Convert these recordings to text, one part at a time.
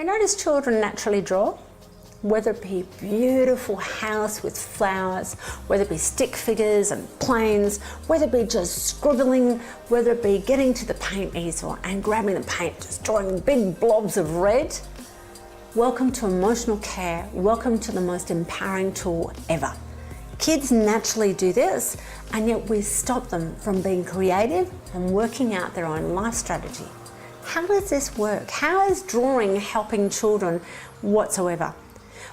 I notice children naturally draw, whether it be a beautiful house with flowers, whether it be stick figures and planes, whether it be just scribbling, whether it be getting to the paint easel and grabbing the paint, just drawing big blobs of red. Welcome to emotional care. Welcome to the most empowering tool ever. Kids naturally do this, and yet we stop them from being creative and working out their own life strategy. How does this work? How is drawing helping children whatsoever?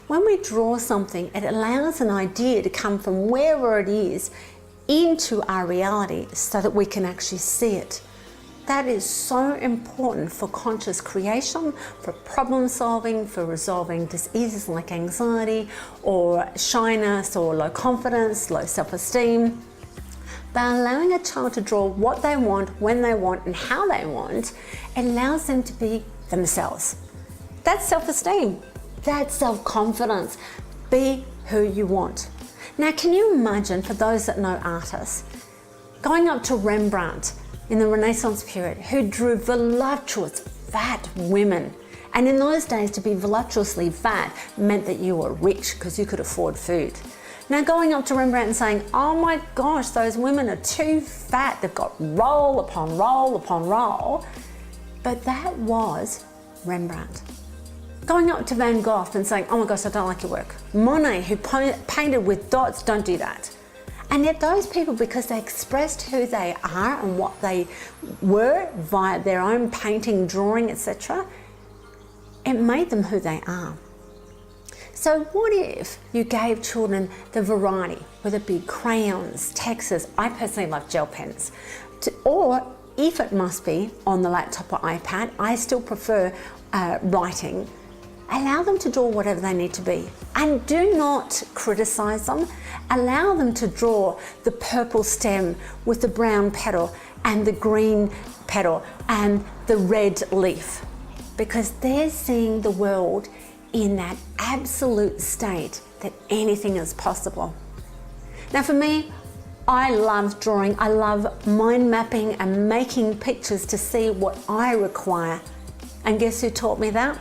When we draw something, it allows an idea to come from wherever it is into our reality so that we can actually see it. That is so important for conscious creation, for problem solving, for resolving diseases like anxiety or shyness or low confidence, low self-esteem. By allowing a child to draw what they want, when they want, and how they want, it allows them to be themselves. That's self-esteem. That's self-confidence. Be who you want. Now, can you imagine, for those that know artists, going up to Rembrandt in the Renaissance period, who drew voluptuous, fat women? And in those days, to be voluptuously fat meant that you were rich because you could afford food. Now, going up to Rembrandt and saying, oh my gosh, those women are too fat. They've got roll upon roll upon roll. But that was Rembrandt. Going up to Van Gogh and saying, oh my gosh, I don't like your work. Monet, who painted with dots, don't do that. And yet those people, because they expressed who they are and what they were via their own painting, drawing, etc., it made them who they are. So what if you gave children the variety, whether it be crayons, textures, I personally love gel pens, or if it must be on the laptop or iPad, I still prefer writing. Allow them to draw whatever they need to be, and do not criticize them. Allow them to draw the purple stem with the brown petal and the green petal and the red leaf, because they're seeing the world in that absolute state that anything is possible. Now for me, I love drawing. I love mind mapping and making pictures to see what I require. And guess who taught me that?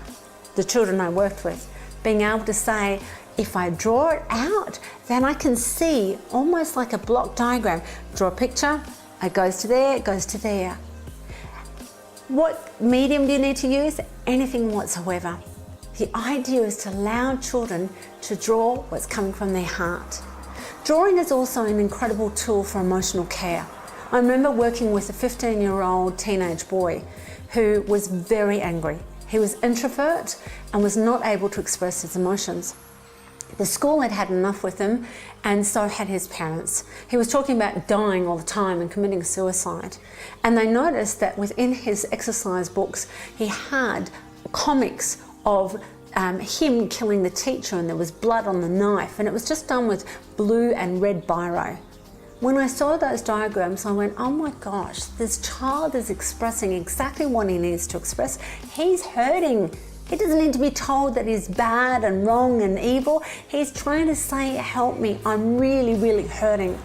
The children I worked with. Being able to say, if I draw it out, then I can see almost like a block diagram. Draw a picture, it goes to there, it goes to there. What medium do you need to use? Anything whatsoever. The idea is to allow children to draw what's coming from their heart. Drawing is also an incredible tool for emotional care. I remember working with a 15-year-old teenage boy who was very angry. He was introvert and was not able to express his emotions. The school had had enough with him, and so had his parents. He was talking about dying all the time and committing suicide. And they noticed that within his exercise books, he had comics of him killing the teacher, and there was blood on the knife, and it was just done with blue and red biro. When I saw those diagrams, I went, oh my gosh, this child is expressing exactly what he needs to express. He's hurting. He doesn't need to be told that he's bad and wrong and evil. He's trying to say, help me, I'm really, really hurting.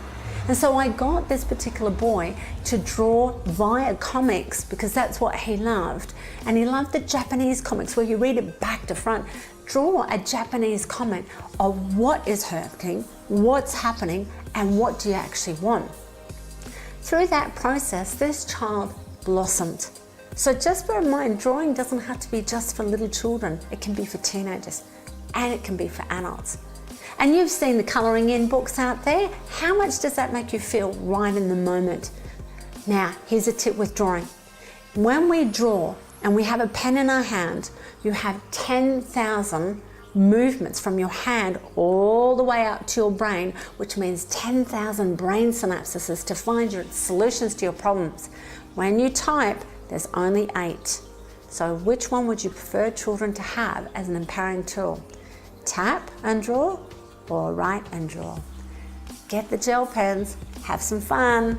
And so I got this particular boy to draw via comics, because that's what he loved. And he loved the Japanese comics where you read it back to front. Draw a Japanese comic of what is hurting, what's happening, and what do you actually want. Through that process, this child blossomed. So just bear in mind, drawing doesn't have to be just for little children. It can be for teenagers, and it can be for adults. And you've seen the colouring in books out there. How much does that make you feel right in the moment? Now, here's a tip with drawing. When we draw and we have a pen in our hand, you have 10,000 movements from your hand all the way up to your brain, which means 10,000 brain synapses to find your solutions to your problems. When you type, there's only 8. So which one would you prefer children to have as an empowering tool? Tap and draw, or write and draw? Get the gel pens, have some fun.